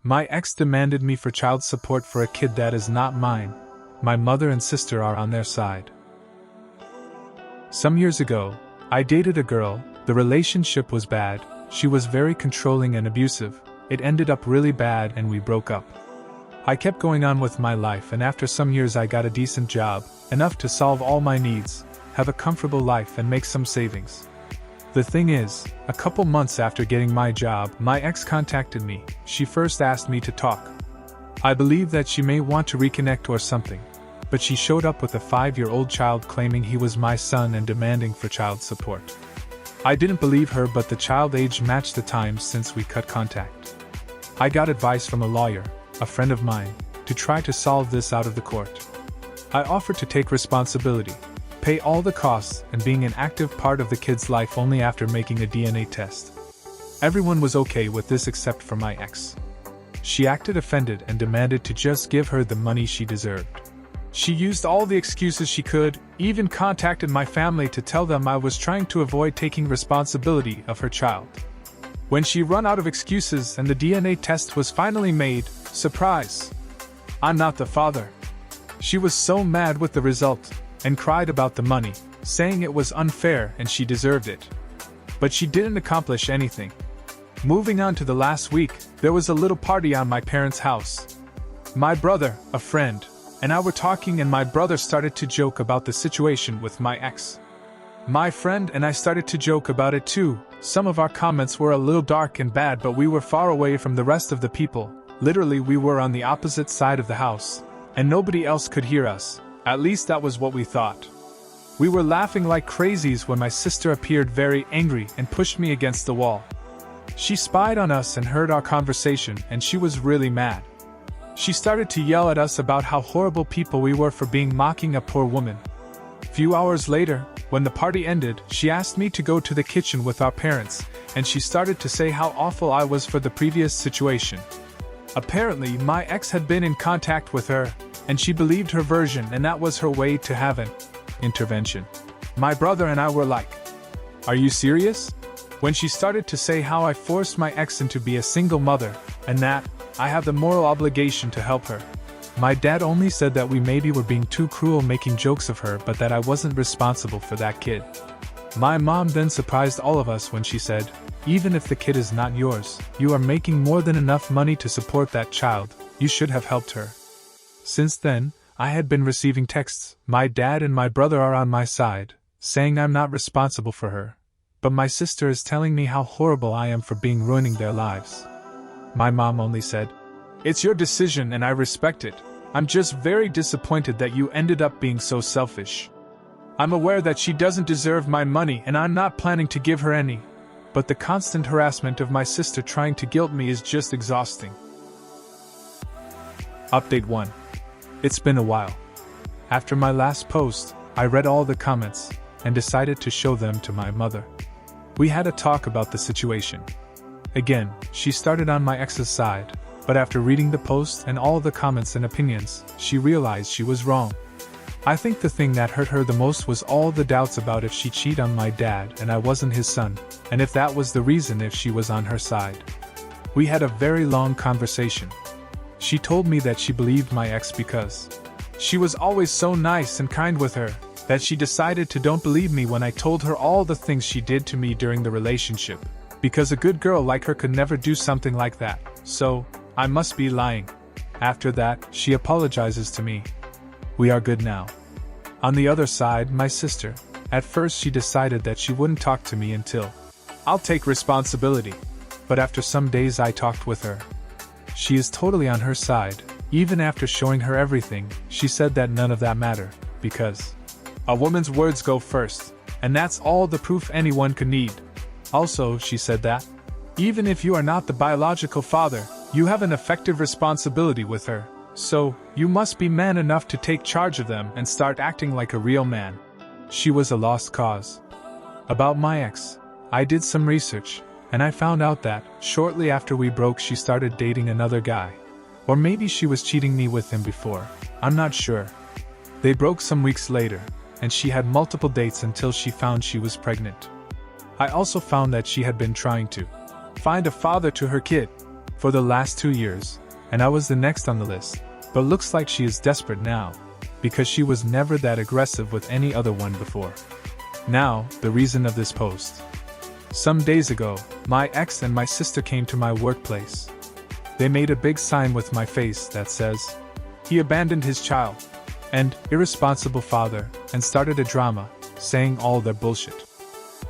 My ex demanded me for child support for a kid that is not mine. My mother and sister are on their side. Some years ago, I dated a girl. The relationship was bad. She was very controlling and abusive. It ended up really bad and we broke up. I kept going on with my life, and after some years I got a decent job, enough to solve all my needs, have a comfortable life and make some savings. The thing is, a couple months after getting my job, my ex contacted me. She first asked me to talk. I believe that she may want to reconnect or something, but she showed up with a 5-year-old child claiming he was my son and demanding for child support. I didn't believe her, but the child age matched the times since we cut contact. I got advice from a lawyer, a friend of mine, to try to solve this out of the court. I offered to take responsibility, pay all the costs, and being an active part of the kid's life only after making a DNA test. Everyone was okay with this except for my ex. She acted offended and demanded to just give her the money she deserved. She used all the excuses she could, even contacted my family to tell them I was trying to avoid taking responsibility of her child. When she ran out of excuses and the DNA test was finally made, surprise! I'm not the father. She was so mad with the result, and cried about the money, saying it was unfair and she deserved it. But she didn't accomplish anything. Moving on to the last week, there was a little party on my parents' house. My brother, a friend, and I were talking, and my brother started to joke about the situation with my ex. My friend and I started to joke about it too. Some of our comments were a little dark and bad, but we were far away from the rest of the people. Literally, we were on the opposite side of the house, and nobody else could hear us. At least that was what we thought. We were laughing like crazies when my sister appeared very angry and pushed me against the wall. She spied on us and heard our conversation, and she was really mad. She started to yell at us about how horrible people we were for being mocking a poor woman. Few hours later, when the party ended, she asked me to go to the kitchen with our parents, and she started to say how awful I was for the previous situation. Apparently, my ex had been in contact with her, and she believed her version, and that was her way to have an intervention. My brother and I were like, "Are you serious?" When she started to say how I forced my ex into be a single mother, and that I have the moral obligation to help her. My dad only said that we maybe were being too cruel making jokes of her, but that I wasn't responsible for that kid. My mom then surprised all of us when she said, "Even if the kid is not yours, you are making more than enough money to support that child. You should have helped her." Since then, I had been receiving texts. My dad and my brother are on my side, saying I'm not responsible for her. But my sister is telling me how horrible I am for ruining their lives. My mom only said, "It's your decision and I respect it. I'm just very disappointed that you ended up being so selfish. I'm aware that she doesn't deserve my money and I'm not planning to give her any. But the constant harassment of my sister trying to guilt me is just exhausting." Update 1. It's been a while. After my last post, I read all the comments and decided to show them to my mother. We had a talk about the situation. Again, she started on my ex's side, but after reading the post and all the comments and opinions, she realized she was wrong. I think the thing that hurt her the most was all the doubts about if she cheated on my dad and I wasn't his son, and if that was the reason if she was on her side. We had a very long conversation. She told me that she believed my ex because she was always so nice and kind with her, that she decided to don't believe me when I told her all the things she did to me during the relationship, because a good girl like her could never do something like that, so I must be lying. After that, she apologizes to me. We are good now. On the other side, my sister. At first she decided that she wouldn't talk to me until I'll take responsibility. But after some days I talked with her. She is totally on her side. Even after showing her everything, she said that none of that mattered, because a woman's words go first, and that's all the proof anyone could need. Also, she said that even if you are not the biological father, you have an effective responsibility with her. So, you must be man enough to take charge of them and start acting like a real man. She was a lost cause. About my ex, I did some research, and I found out that, shortly after we broke, she started dating another guy. Or maybe she was cheating me with him before, I'm not sure. They broke some weeks later, and she had multiple dates until she found she was pregnant. I also found that she had been trying to find a father to her kid. for the last 2 years, and I was the next on the list, but looks like she is desperate now, because she was never that aggressive with any other one before. Now, the reason of this post. Some days ago, my ex and my sister came to my workplace. They made a big sign with my face that says, "He abandoned his child," and "irresponsible father," and started a drama, saying all their bullshit.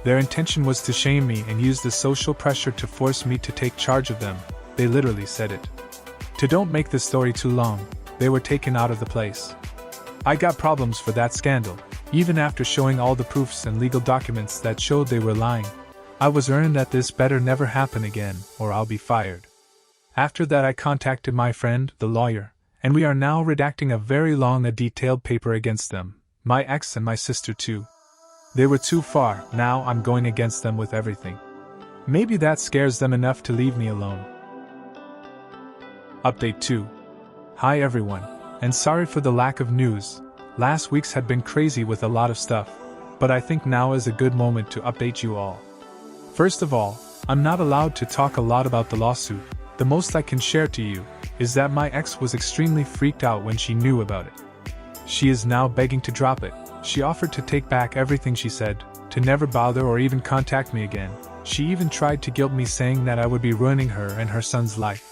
Their intention was to shame me and use the social pressure to force me to take charge of them. They literally said it. To don't make the story too long, they were taken out of the place. I got problems for that scandal, even after showing all the proofs and legal documents that showed they were lying. I was warned that this better never happen again, or I'll be fired. After that I contacted my friend, the lawyer, and we are now redacting a very long and detailed paper against them, my ex and my sister too. They were too far, now I'm going against them with everything. Maybe that scares them enough to leave me alone. Update 2. Hi everyone, and sorry for the lack of news. Last week's had been crazy with a lot of stuff, but I think now is a good moment to update you all. First of all, I'm not allowed to talk a lot about the lawsuit. The most I can share to you is that my ex was extremely freaked out when she knew about it. She is now begging to drop it. She offered to take back everything she said, to never bother or even contact me again. She even tried to guilt me, saying that I would be ruining her and her son's life.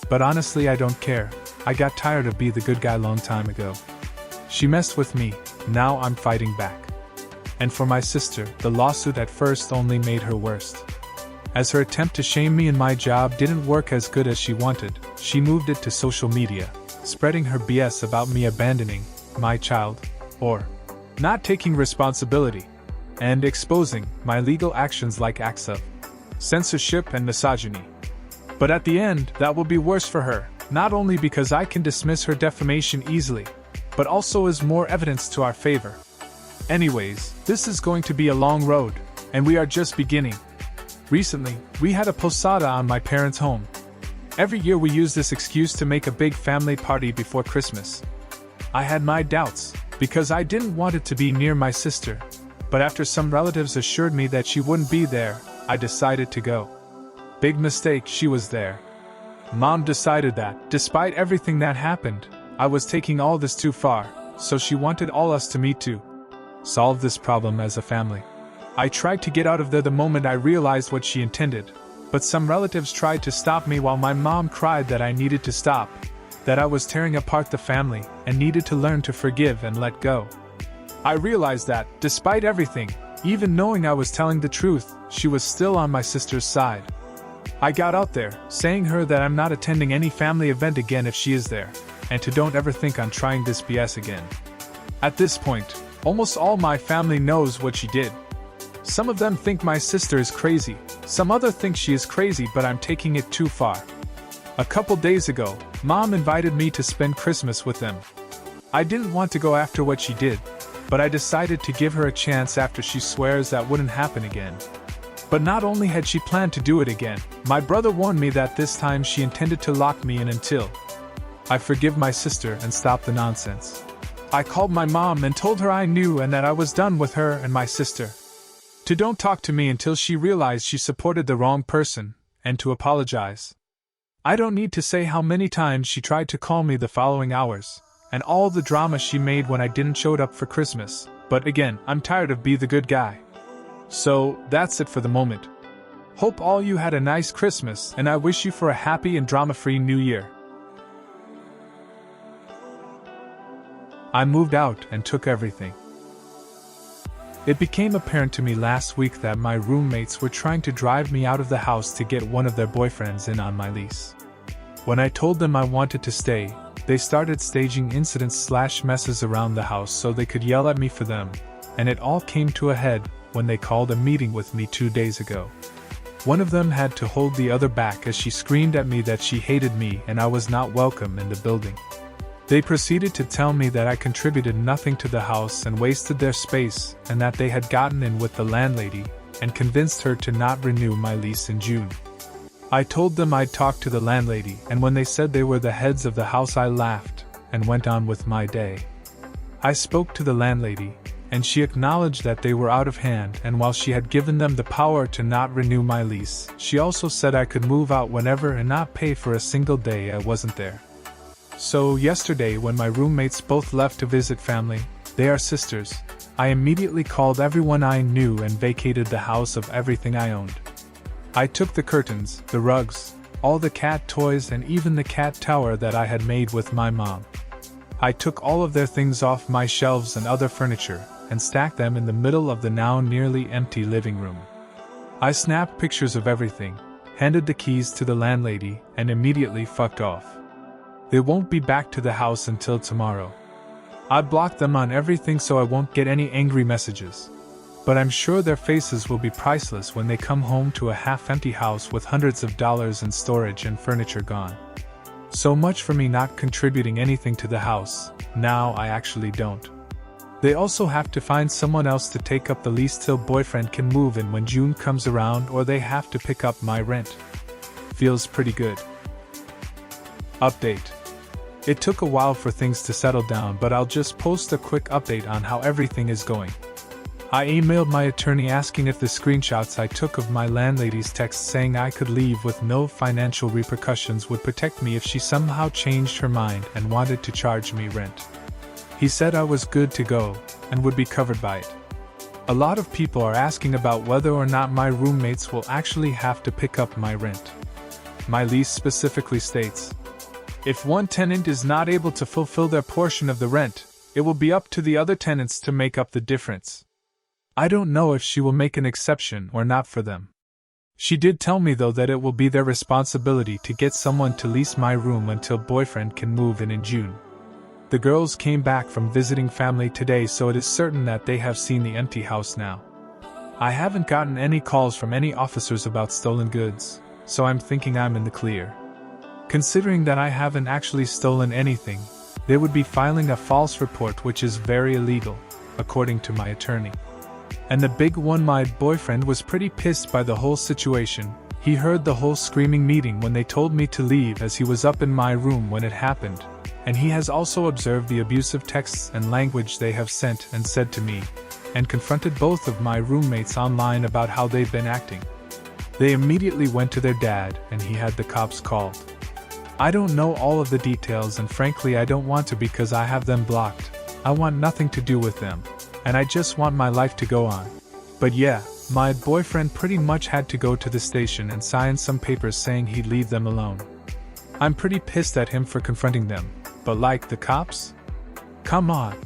But honestly, I don't care. I got tired of being the good guy long time ago. She messed with me, now I'm fighting back. And for my sister, the lawsuit at first only made her worse. As her attempt to shame me in my job didn't work as good as she wanted, she moved it to social media, spreading her BS about me abandoning my child, or not taking responsibility, and exposing my legal actions like acts of censorship and misogyny. But at the end, that will be worse for her, not only because I can dismiss her defamation easily, but also as more evidence to our favor. Anyways, this is going to be a long road, and we are just beginning. Recently, we had a posada on my parents' home. Every year we use this excuse to make a big family party before Christmas. I had my doubts, because I didn't want it to be near my sister, but after some relatives assured me that she wouldn't be there, I decided to go. Big mistake, she was there. Mom decided that, despite everything that happened, I was taking all this too far, so she wanted all us to meet to solve this problem as a family. I tried to get out of there the moment I realized what she intended, but some relatives tried to stop me while my mom cried that I needed to stop, that I was tearing apart the family and needed to learn to forgive and let go. I realized that, despite everything, even knowing I was telling the truth, she was still on my sister's side. I got out there, saying her that I'm not attending any family event again if she is there, and to don't ever think on trying this BS again. At this point, almost all my family knows what she did. Some of them think my sister is crazy, some other think she is crazy, but I'm taking it too far. A couple days ago, Mom invited me to spend Christmas with them. I didn't want to go after what she did, but I decided to give her a chance after she swears that wouldn't happen again. But not only had she planned to do it again, my brother warned me that this time she intended to lock me in until I forgive my sister and stop the nonsense. I called my mom and told her I knew and that I was done with her and my sister. To don't talk to me until she realized she supported the wrong person, and to apologize. I don't need to say how many times she tried to call me the following hours, and all the drama she made when I didn't show up for Christmas, but again, I'm tired of being the good guy. So, that's it for the moment. Hope all you had a nice Christmas, and I wish you for a happy and drama-free New Year. I moved out and took everything. It became apparent to me last week that my roommates were trying to drive me out of the house to get one of their boyfriends in on my lease. When I told them I wanted to stay, they started staging incidents/messes around the house so they could yell at me for them, and it all came to a head when they called a meeting with me 2 days ago. One of them had to hold the other back as she screamed at me that she hated me and I was not welcome in the building. They proceeded to tell me that I contributed nothing to the house and wasted their space, and that they had gotten in with the landlady and convinced her to not renew my lease in June. I told them I'd talk to the landlady, and when they said they were the heads of the house, I laughed and went on with my day. I spoke to the landlady, and she acknowledged that they were out of hand, and while she had given them the power to not renew my lease, she also said I could move out whenever and not pay for a single day I wasn't there. So yesterday, when my roommates both left to visit family, they are sisters, I immediately called everyone I knew and vacated the house of everything I owned. I took the curtains, the rugs, all the cat toys, and even the cat tower that I had made with my mom. I took all of their things off my shelves and other furniture, and stacked them in the middle of the now nearly empty living room. I snapped pictures of everything, handed the keys to the landlady, and immediately fucked off. They won't be back to the house until tomorrow. I blocked them on everything so I won't get any angry messages. But I'm sure their faces will be priceless when they come home to a half-empty house with hundreds of dollars in storage and furniture gone. So much for me not contributing anything to the house. Now I actually don't. They also have to find someone else to take up the lease till boyfriend can move in when June comes around, or they have to pick up my rent. Feels pretty good. Update. It took a while for things to settle down, but I'll just post a quick update on how everything is going. I emailed my attorney asking if the screenshots I took of my landlady's text saying I could leave with no financial repercussions would protect me if she somehow changed her mind and wanted to charge me rent. He said I was good to go and would be covered by it. A lot of people are asking about whether or not my roommates will actually have to pick up my rent. My lease specifically states, if one tenant is not able to fulfill their portion of the rent, it will be up to the other tenants to make up the difference. I don't know if she will make an exception or not for them. She did tell me though that it will be their responsibility to get someone to lease my room until boyfriend can move in June. The girls came back from visiting family today, so it is certain that they have seen the empty house now. I haven't gotten any calls from any officers about stolen goods, so I'm thinking I'm in the clear. Considering that I haven't actually stolen anything, they would be filing a false report, which is very illegal, according to my attorney. And the big one, my boyfriend was pretty pissed by the whole situation. He heard the whole screaming meeting when they told me to leave, as he was up in my room when it happened, and he has also observed the abusive texts and language they have sent and said to me, and confronted both of my roommates online about how they've been acting. They immediately went to their dad, and he had the cops called. I don't know all of the details, and frankly I don't want to, because I have them blocked. I want nothing to do with them, and I just want my life to go on. But yeah, my boyfriend pretty much had to go to the station and sign some papers saying he'd leave them alone. I'm pretty pissed at him for confronting them, but like the cops? Come on.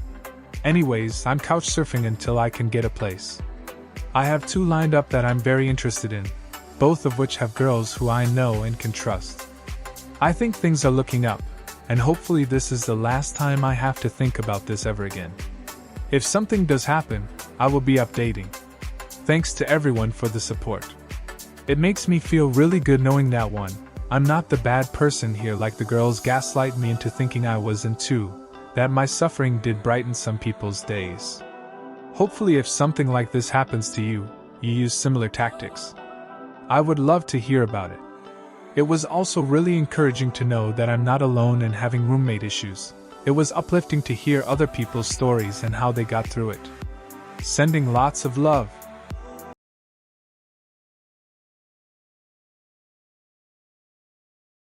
Anyways, I'm couch surfing until I can get a place. I have 2 lined up that I'm very interested in, both of which have girls who I know and can trust. I think things are looking up, and hopefully this is the last time I have to think about this ever again. If something does happen, I will be updating. Thanks to everyone for the support. It makes me feel really good knowing that 1, I'm not the bad person here like the girls gaslight me into thinking I was, and 2, that my suffering did brighten some people's days. Hopefully if something like this happens to you, you use similar tactics. I would love to hear about it. It was also really encouraging to know that I'm not alone in having roommate issues. It was uplifting to hear other people's stories and how they got through it. Sending lots of love.